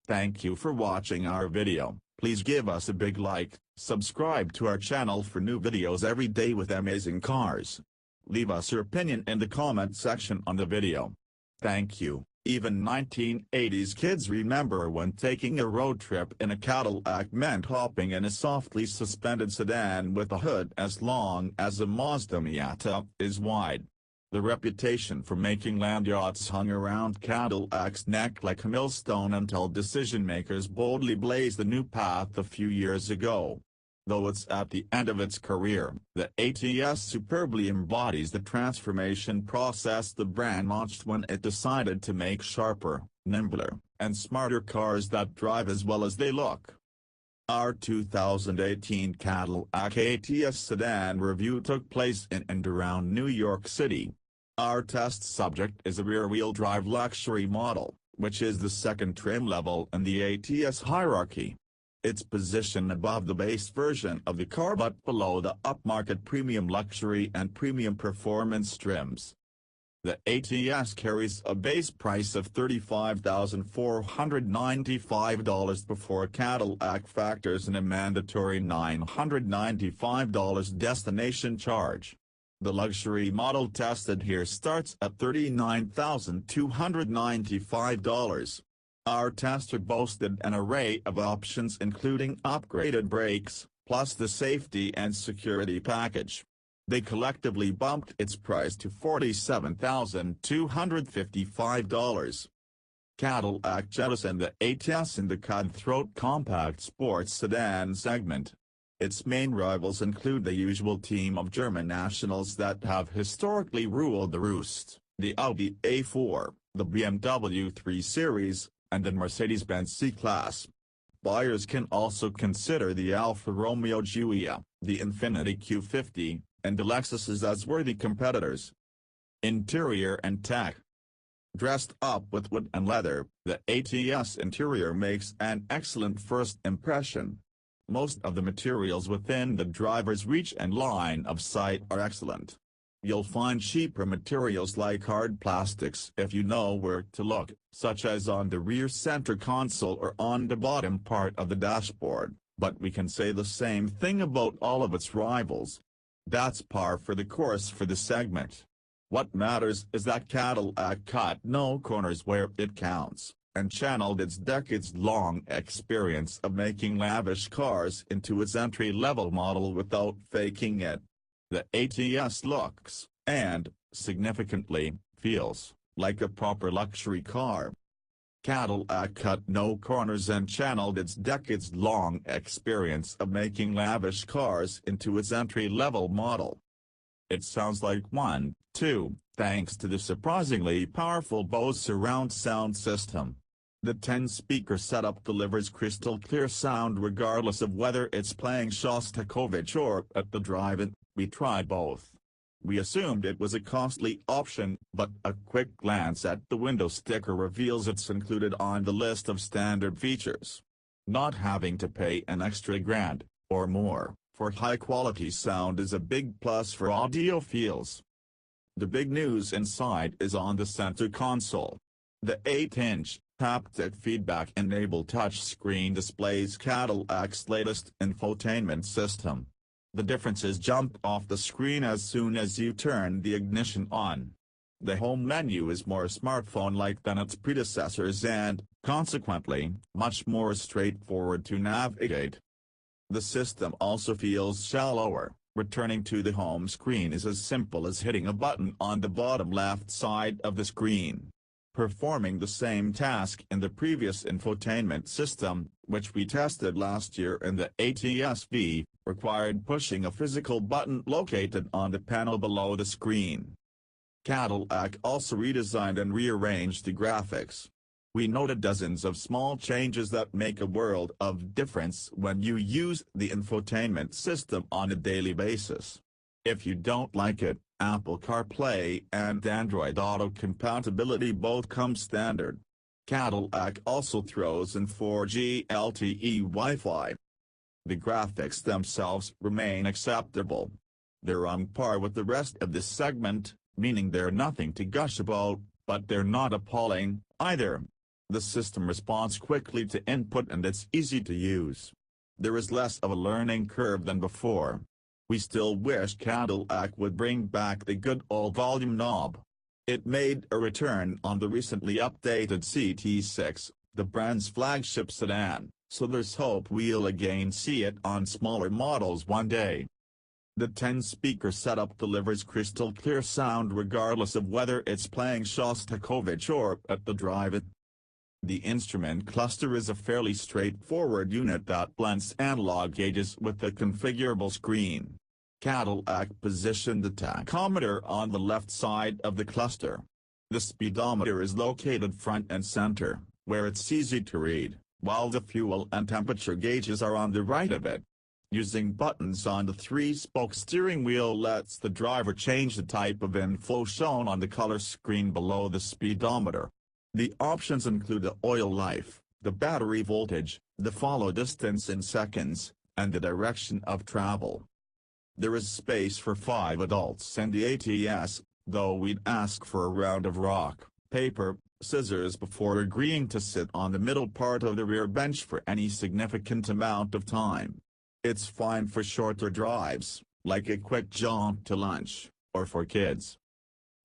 Thank you for watching our video. Please give us a big like, subscribe to our channel for new videos every day with amazing cars. Leave us your opinion in the comment section on the video. Thank you. Even 1980s kids remember when taking a road trip in a Cadillac meant hopping in a softly suspended sedan with a hood as long as a Mazda Miata is wide. The reputation for making land yachts hung around Cadillac's neck like a millstone until decision-makers boldly blazed a new path a few years ago. Though it's at the end of its career, the ATS superbly embodies the transformation process the brand launched when it decided to make sharper, nimbler, and smarter cars that drive as well as they look. Our 2018 Cadillac ATS sedan review took place in and around New York City. Our test subject is a rear-wheel drive luxury model, which is the second trim level in the ATS hierarchy. It's positioned above the base version of the car but below the upmarket premium luxury and premium performance trims. The ATS carries a base price of $35,495 before Cadillac factors in a mandatory $995 destination charge. The luxury model tested here starts at $39,295. Our tester boasted an array of options including upgraded brakes, plus the safety and security package. They collectively bumped its price to $47,255. Cadillac jettisoned the ATS in the cutthroat compact sports sedan segment. Its main rivals include the usual team of German nationals that have historically ruled the roost, the Audi A4, the BMW 3 Series, and the Mercedes-Benz C-Class. Buyers can also consider the Alfa Romeo Giulia, the Infiniti Q50, and the Lexuses as worthy competitors. Interior and tech. Dressed up with wood and leather, the ATS interior makes an excellent first impression. Most of the materials within the driver's reach and line of sight are excellent. You'll find cheaper materials like hard plastics if you know where to look, such as on the rear center console or on the bottom part of the dashboard, but we can say the same thing about all of its rivals. That's par for the course for the segment. What matters is that Cadillac cut no corners where it counts, and channeled its decades-long experience of making lavish cars into its entry-level model without faking it. The ATS looks, and, significantly, feels, like a proper luxury car. Cadillac cut no corners and channeled its decades-long experience of making lavish cars into its entry-level model. It sounds like one, too, thanks to the surprisingly powerful Bose surround sound system. The 10-speaker setup delivers crystal-clear sound regardless of whether it's playing Shostakovich or at the drive-in. We tried both. We assumed it was a costly option, but a quick glance at the window sticker reveals it's included on the list of standard features. Not having to pay an extra grand, or more, for high-quality sound is a big plus for audiophiles. The big news inside is on the center console. The 8-inch, haptic feedback-enabled touchscreen displays Cadillac's latest infotainment system. The differences jump off the screen as soon as you turn the ignition on. The home menu is more smartphone-like than its predecessors and, consequently, much more straightforward to navigate. The system also feels shallower. Returning to the home screen is as simple as hitting a button on the bottom left side of the screen. Performing the same task in the previous infotainment system, which we tested last year in the ATS-V, required pushing a physical button located on the panel below the screen. Cadillac also redesigned and rearranged the graphics. We noted dozens of small changes that make a world of difference when you use the infotainment system on a daily basis. If you don't like it, Apple CarPlay and Android Auto compatibility both come standard. Cadillac also throws in 4G LTE Wi-Fi. The graphics themselves remain acceptable. They're on par with the rest of this segment, meaning they're nothing to gush about, but they're not appalling, either. The system responds quickly to input and it's easy to use. There is less of a learning curve than before. We still wish Cadillac would bring back the good old volume knob. It made a return on the recently updated CT6, the brand's flagship sedan, so there's hope we'll again see it on smaller models one day. The 10-speaker setup delivers crystal clear sound regardless of whether it's playing Shostakovich or at the drive-in. The instrument cluster is a fairly straightforward unit that blends analog gauges with a configurable screen. Cadillac positioned the tachometer on the left side of the cluster. The speedometer is located front and center, where it's easy to read, while the fuel and temperature gauges are on the right of it. Using buttons on the 3-spoke steering wheel lets the driver change the type of info shown on the color screen below the speedometer. The options include the oil life, the battery voltage, the follow distance in seconds, and the direction of travel. There is space for 5 adults and the ATS, though we'd ask for a round of rock, paper, scissors before agreeing to sit on the middle part of the rear bench for any significant amount of time. It's fine for shorter drives, like a quick jaunt to lunch, or for kids.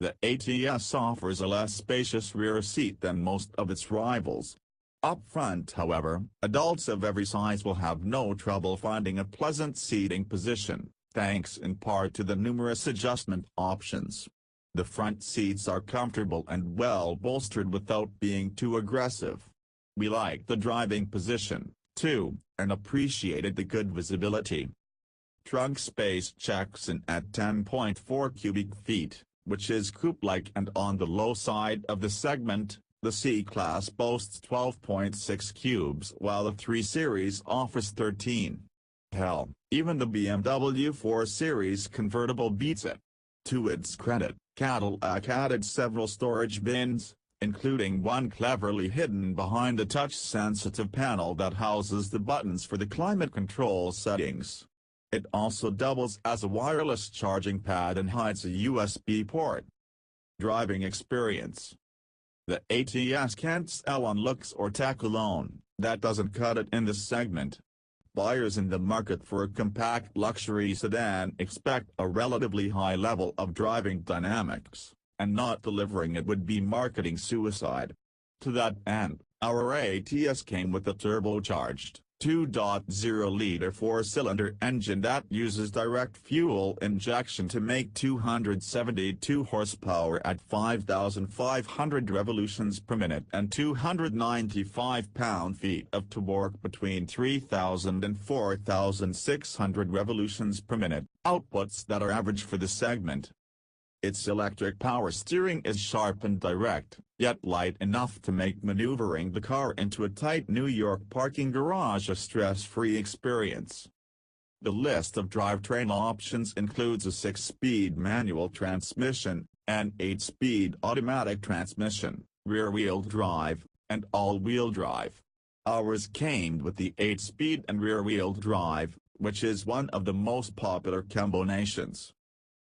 The ATS offers a less spacious rear seat than most of its rivals. Up front, however, adults of every size will have no trouble finding a pleasant seating position, thanks in part to the numerous adjustment options. The front seats are comfortable and well bolstered without being too aggressive. We liked the driving position, too, and appreciated the good visibility. Trunk space checks in at 10.4 cubic feet, which is coupe-like and on the low side of the segment. The C-Class boasts 12.6 cubes while the 3 Series offers 13. Hell, even the BMW 4 Series convertible beats it. To its credit, Cadillac added several storage bins, including one cleverly hidden behind the touch-sensitive panel that houses the buttons for the climate control settings. It also doubles as a wireless charging pad and hides a USB port. Driving experience. The ATS can't sell on looks or tech alone, that doesn't cut it in this segment. Buyers in the market for a compact luxury sedan expect a relatively high level of driving dynamics, and not delivering it would be marketing suicide. To that end, our ATS came with a turbocharged, 2.0-liter 4-cylinder engine that uses direct fuel injection to make 272 horsepower at 5,500 revolutions per minute and 295 pound-feet of torque between 3,000 and 4,600 revolutions per minute, outputs that are average for the segment. Its electric power steering is sharp and direct, yet light enough to make maneuvering the car into a tight New York parking garage a stress-free experience. The list of drivetrain options includes a 6-speed manual transmission, an 8-speed automatic transmission, rear-wheel drive, and all-wheel drive. Ours came with the 8-speed and rear-wheel drive, which is one of the most popular combinations.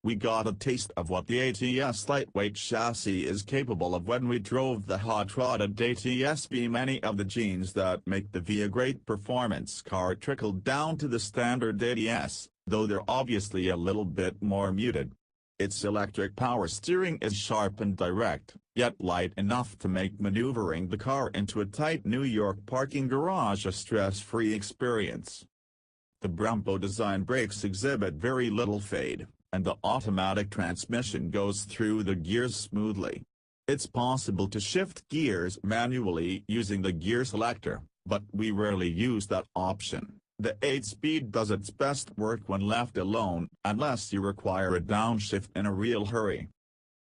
We got a taste of what the ATS lightweight chassis is capable of when we drove the hot-rodded ATS V. Many of the genes that make the V a great performance car trickled down to the standard ATS, though they're obviously a little bit more muted. Its electric power steering is sharp and direct, yet light enough to make maneuvering the car into a tight New York parking garage a stress-free experience. The Brembo design brakes exhibit very little fade, and the automatic transmission goes through the gears smoothly. It's possible to shift gears manually using the gear selector, but we rarely use that option. The 8-speed does its best work when left alone, unless you require a downshift in a real hurry.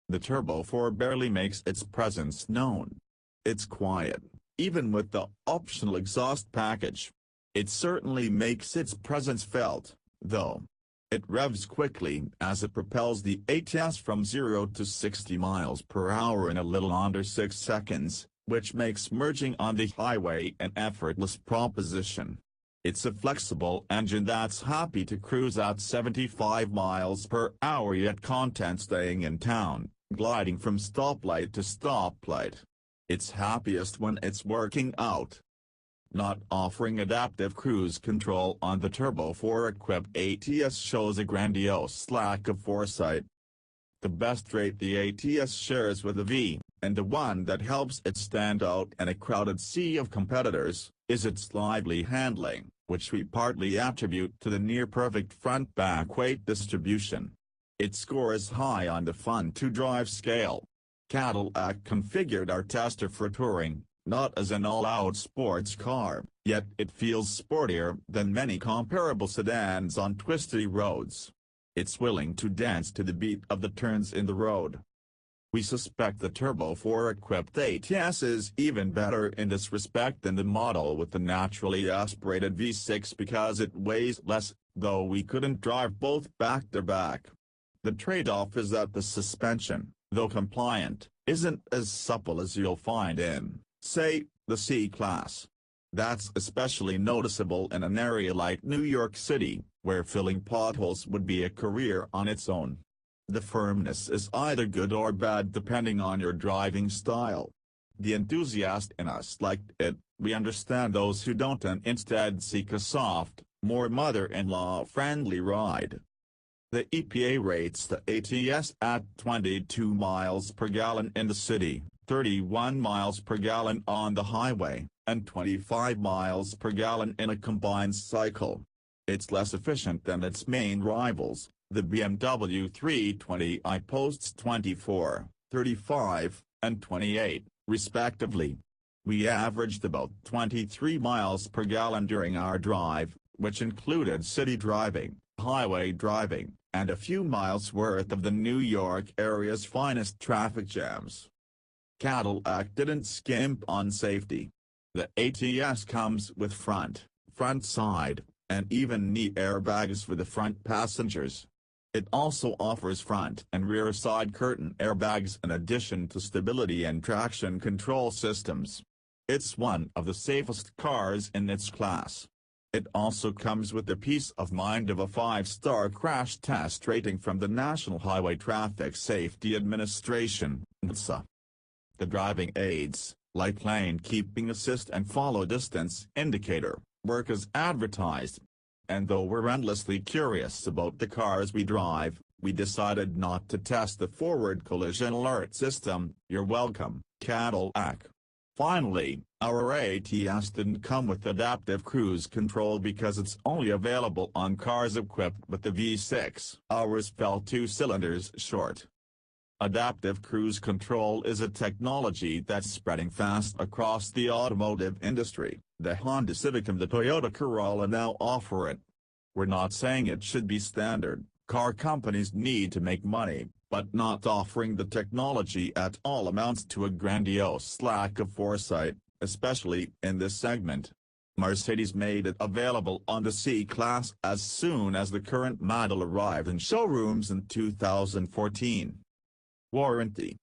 The Turbo 4 barely makes its presence known. It's quiet, even with the optional exhaust package. It certainly makes its presence felt, though. It revs quickly as it propels the ATS from 0 to 60 miles per hour in a little under 6 seconds, which makes merging on the highway an effortless proposition. It's a flexible engine that's happy to cruise at 75 miles per hour yet content staying in town, gliding from stoplight to stoplight. It's happiest when it's working out. Not offering adaptive cruise control on the Turbo 4-equipped ATS shows a grandiose lack of foresight. The best trait the ATS shares with the V, and the one that helps it stand out in a crowded sea of competitors, is its lively handling, which we partly attribute to the near-perfect front-back weight distribution. It scores high on the fun-to-drive scale. Cadillac configured our Tester for touring, not as an all-out sports car, yet it feels sportier than many comparable sedans on twisty roads. It's willing to dance to the beat of the turns in the road. We suspect the Turbo 4-equipped ATS is even better in this respect than the model with the naturally aspirated V6 because it weighs less, though we couldn't drive both back-to-back. The trade-off is that the suspension, though compliant, isn't as supple as you'll find in, say, the C-Class. That's especially noticeable in an area like New York City, where filling potholes would be a career on its own. The firmness is either good or bad depending on your driving style. The enthusiast in us liked it, we understand those who don't and instead seek a soft, more mother-in-law friendly ride. The EPA rates the ATS at 22 miles per gallon in the city, 31 miles per gallon on the highway, and 25 miles per gallon in a combined cycle. It's less efficient than its main rivals, the BMW 320i posts 24, 35, and 28, respectively. We averaged about 23 miles per gallon during our drive, which included city driving, highway driving, and a few miles worth of the New York area's finest traffic jams. Cadillac didn't skimp on safety. The ATS comes with front side, and even knee airbags for the front passengers. It also offers front and rear side curtain airbags in addition to stability and traction control systems. It's one of the safest cars in its class. It also comes with the peace of mind of a 5-star crash test rating from the National Highway Traffic Safety Administration, NHTSA. The driving aids, like lane keeping assist and follow distance indicator, work as advertised. And though we're endlessly curious about the cars we drive, we decided not to test the forward collision alert system. You're welcome, Cadillac. Finally, our ATS didn't come with adaptive cruise control because it's only available on cars equipped with the V6. Ours fell 2 cylinders short. Adaptive cruise control is a technology that's spreading fast across the automotive industry. The Honda Civic and the Toyota Corolla now offer it. We're not saying it should be standard. Car companies need to make money, but not offering the technology at all amounts to a grandiose lack of foresight, especially in this segment. Mercedes made it available on the C-Class as soon as the current model arrived in showrooms in 2014. Warranty.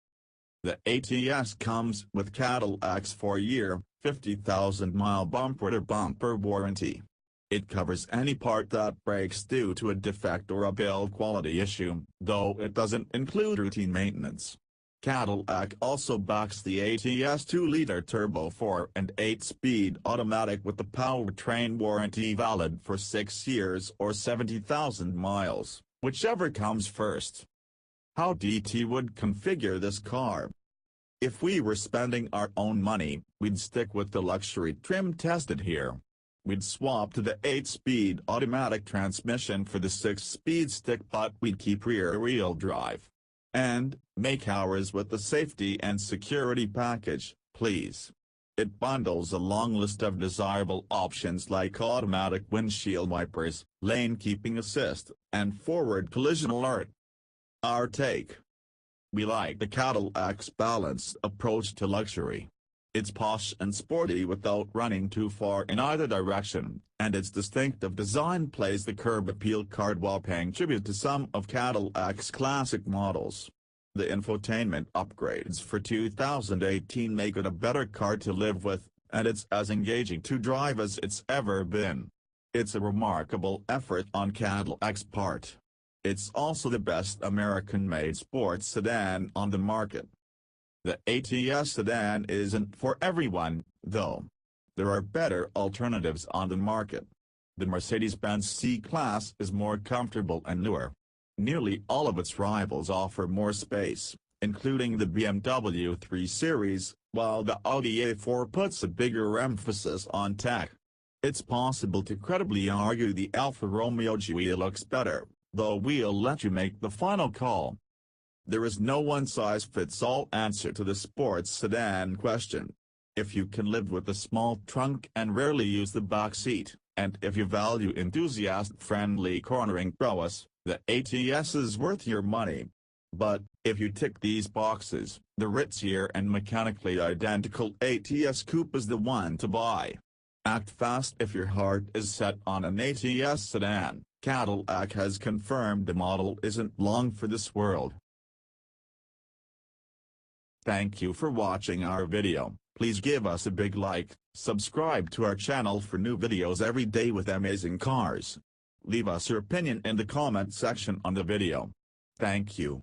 The ATS comes with Cadillac's 4-year, 50,000-mile bumper-to-bumper warranty. It covers any part that breaks due to a defect or a build quality issue, though it doesn't include routine maintenance. Cadillac also backs the ATS 2-liter turbo 4 and 8-speed automatic with the powertrain warranty valid for 6 years or 70,000 miles, whichever comes first. How DT would configure this car? If we were spending our own money, we'd stick with the luxury trim tested here. We'd swap to the 8-speed automatic transmission for the 6-speed stick, but we'd keep rear-wheel drive. And, make ours with the safety and security package, please. It bundles a long list of desirable options like automatic windshield wipers, lane keeping assist, and forward collision alert. Our take. We like the Cadillac's balanced approach to luxury. It's posh and sporty without running too far in either direction, and its distinctive design plays the curb appeal card while paying tribute to some of Cadillac's classic models. The infotainment upgrades for 2018 make it a better car to live with, and it's as engaging to drive as it's ever been. It's a remarkable effort on Cadillac's part. It's also the best American-made sports sedan on the market. The ATS sedan isn't for everyone, though. There are better alternatives on the market. The Mercedes-Benz C-Class is more comfortable and newer. Nearly all of its rivals offer more space, including the BMW 3 Series, while the Audi A4 puts a bigger emphasis on tech. It's possible to credibly argue the Alfa Romeo Giulia looks better, though we'll let you make the final call. There is no one-size-fits-all answer to the sports sedan question. If you can live with a small trunk and rarely use the back seat, and if you value enthusiast-friendly cornering prowess, the ATS is worth your money. But, if you tick these boxes, the ritzier and mechanically identical ATS Coupe is the one to buy. Act fast if your heart is set on an ATS sedan. Cadillac has confirmed the model isn't long for this world. Thank you for watching our video. Please give us a big like, subscribe to our channel for new videos every day with amazing cars. Leave us your opinion in the comment section on the video. Thank you.